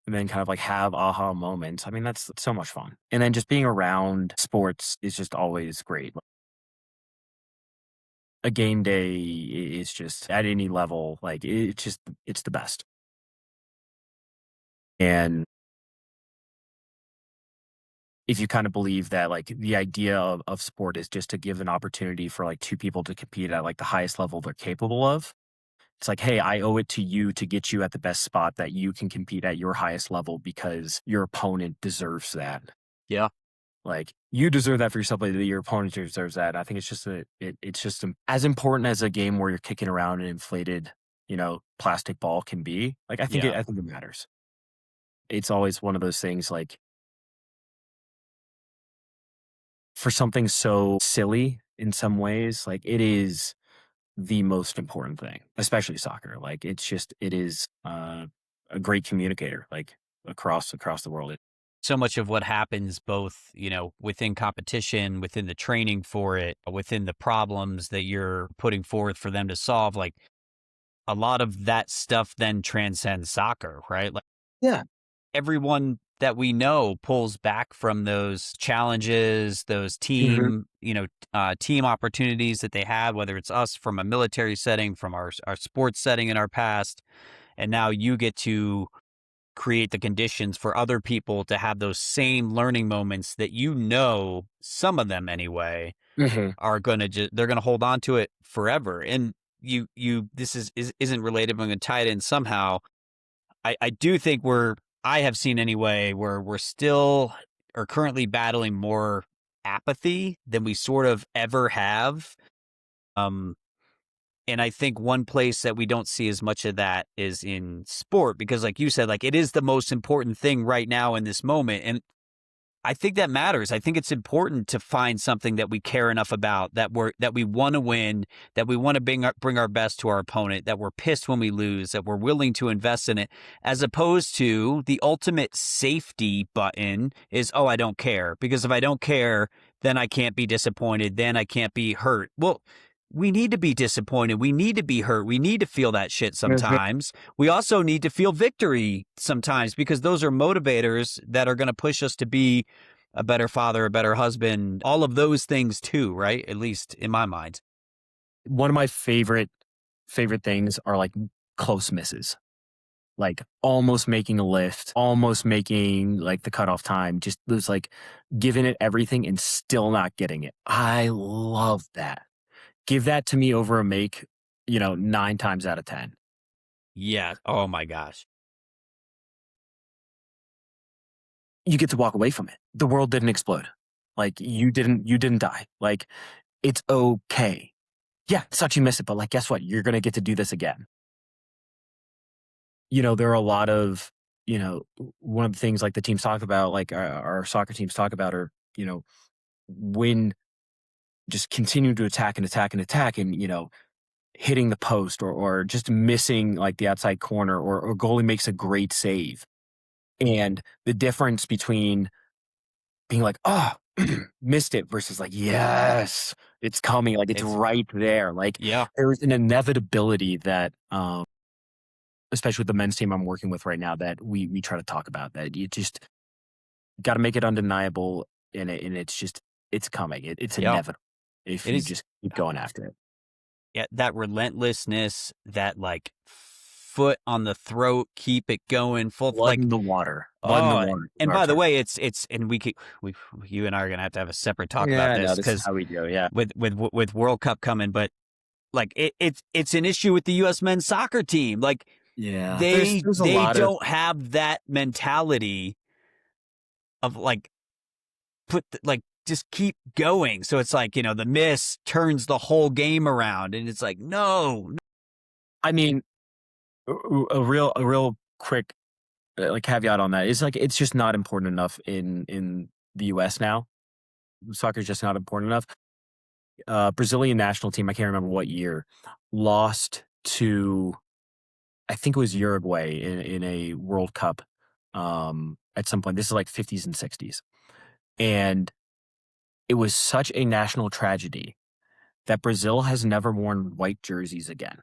and then kind of like have aha moments. I mean, that's so much fun. And then just being around sports is just always great. A game day is just at any level, like it's the best. And if you kind of believe that like the idea of sport is just to give an opportunity for like two people to compete at like the highest level they're capable of, it's like, hey, I owe it to you to get you at the best spot that you can compete at your highest level because your opponent deserves that. Yeah. Like you deserve that for yourself, but your opponent deserves that. I think it's just as important as a game where you're kicking around an inflated, plastic ball can be. Like Yeah. I think it matters. It's always one of those things like for something so silly in some ways, like it is the most important thing, especially soccer. Like it is a great communicator, like across the world. so much of what happens both, within competition, within the training for it, within the problems that you're putting forth for them to solve, like a lot of that stuff then transcends soccer, right? Like Yeah. everyone that we know pulls back from those challenges, those Mhm. team opportunities that they had, whether it's us from a military setting, from our sports setting in our past, and now you get to create the conditions for other people to have those same learning moments that some of them anyway Mhm. are gonna they're gonna hold on to it forever. And this isn't related, but I'm gonna tie it in somehow. I do think I have seen anyway where we're still or currently battling more apathy than we sort of ever have. Um, and I think one place that we don't see as much of that is in sport, because like you said, like it is the most important thing right now in this moment. And I think that matters. I think it's important to find something that we care enough about, that we want to win, that we want to bring our best to our opponent, that we're pissed when we lose, that we're willing to invest in it, as opposed to the ultimate safety button is, oh, I don't care. Because if I don't care, then I can't be disappointed, then I can't be hurt. Well, we need to be disappointed. We need to be hurt. We need to feel that shit Mhm. sometimes. We also need to feel victory sometimes, because those are motivators that are going to push us to be a better father, a better husband, all of those things too, right? At least in my mind. One of my favorite things are, like, close misses. Like, almost making a lift, almost making, like, the cutoff time, just was, like, giving it everything and still not getting it. I love that. Give that to me over a make, 9 times out of 10. Yeah. Oh my gosh. You get to walk away from it. The world didn't explode. Like, you didn't die. Like, it's okay. Yeah, it sucks you miss it, but, like, guess what? You're gonna get to do this again. There are a lot of, one of the things, like, the teams talk about, like, our soccer teams talk about are, when just continue to attack and attack and attack and, hitting the post or just missing, like, the outside corner or goalie makes a great save. And the difference between being like, "Oh, missed it," versus like, "Yes, it's coming, like, it's It's right there." Like, yeah. there's an inevitability that, especially with the men's team I'm working with right now, that we try to talk about, that you just gotta make it undeniable, and it's just it's coming. It's Yeah. inevitable if It you is. just keep going after it. Yeah, that relentlessness, that like foot on the throat, keep it going, full Blood like in the water. Blood in the oh. water is And our by the term. way, it's and we you and I are gonna have to have a separate talk about Yeah, no, this, this is because how we do, yeah. with World Cup coming, but like it's an issue with the U.S. men's soccer team. Like Yeah, they there's a they lot of don't have that mentality of like just keep going. So it's like, the miss turns the whole game around, and it's like, no. I mean, a real quick, like, caveat on that is, like, it's just not important enough in the US now. Soccer's just not important enough. Brazilian national team, I can't remember what year, lost to, I think it was Uruguay in a World Cup, at some point. This is like 50s and 60s. And it was such a national tragedy that Brazil has never worn white jerseys again.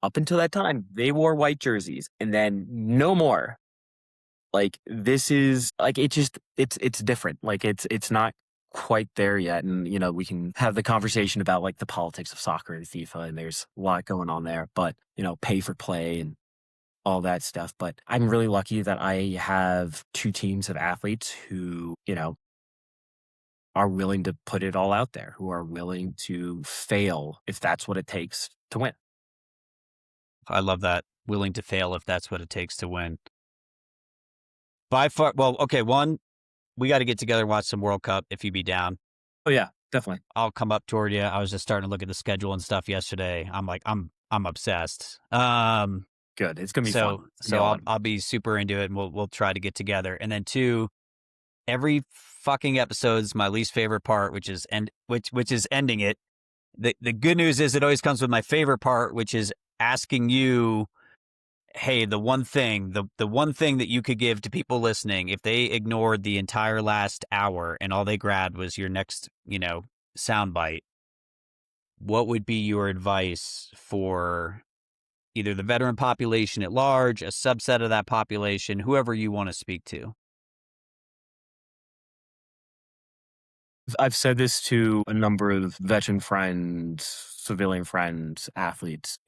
Up until that time, they wore white jerseys and then no more. Like, this is like, it's different. Like, it's not quite there yet. And, we can have the conversation about, like, the politics of soccer and FIFA, and there's a lot going on there, but, pay for play and all that stuff. But I'm really lucky that I have two teams of athletes who, are willing to put it all out there, who are willing to fail if that's what it takes to win. I love that. Willing to fail if that's what it takes to win. By far, well, okay, one, we got to get together and watch some World Cup if you be down. Oh yeah, definitely. I'll come up toward you. I was just starting to look at the schedule and stuff yesterday. I'm like, I'm obsessed. Good. It's gonna be fun. So It's gonna be so a lot. I'll be super into it, and we'll try to get together. And then two, every fucking episode's my least favorite part, which is ending it. The good news is it always comes with my favorite part, which is asking you hey, the one thing that you could give to people listening, if they ignored the entire last hour and all they grabbed was your next, soundbite, what would be your advice for either the veteran population at large, a subset of that population, whoever you want to speak to? I've said this to a number of veteran friends, civilian friends, athletes,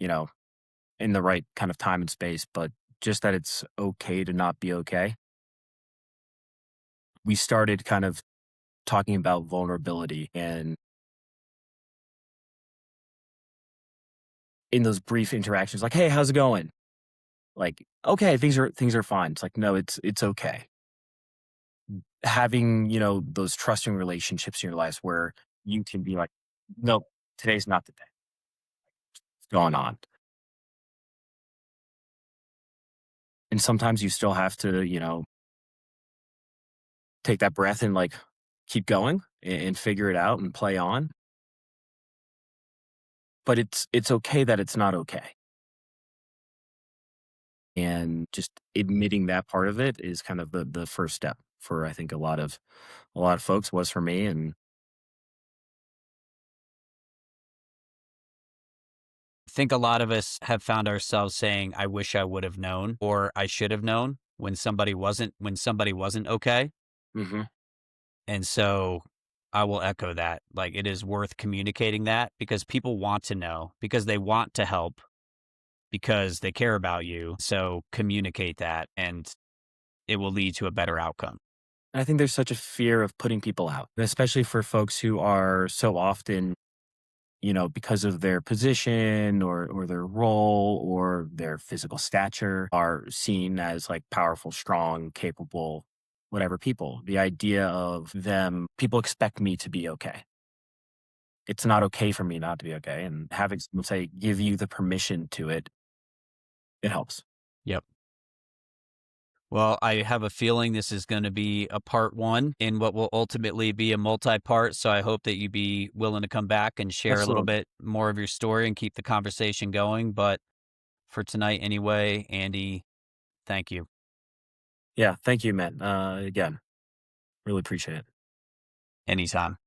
in the right kind of time and space, but just that it's okay to not be okay. We started kind of talking about vulnerability, and in those brief interactions, like, "Hey, how's it going?" Like, "Okay, things are fine." It's like, "No, it's okay." Having, those trusting relationships in your life where you can be like, "No, today's not the day. What's going on?" And sometimes you still have to, take that breath and, like, keep going and figure it out and play on. But it's okay that it's not okay. And just admitting that part of it is kind of the first step for, I think, a lot of folks, was for me. And I think a lot of us have found ourselves saying, I wish I would have known or I should have known when somebody wasn't okay. mhm. And so I will echo that. Like it is worth communicating that because people want to know, because they want to help, because they care about you. So communicate that and it will lead to a better outcome. I think there's such a fear of putting people out, especially for folks who are so often, because of their position or their role or their physical stature, are seen as like powerful, strong, capable, whatever people. The idea of them, people expect me to be okay. It's not okay for me not to be okay. And having someone say, give you the permission to it, it helps. Yep. Well, I have a feeling this is going to be a part one in what will ultimately be a multi part. So I hope that you be willing to come back and share a little Absolutely. bit more of your story and keep the conversation going. But for tonight, anyway, Andy, thank you. Yeah. Thank you, man. Again, really appreciate it. Anytime.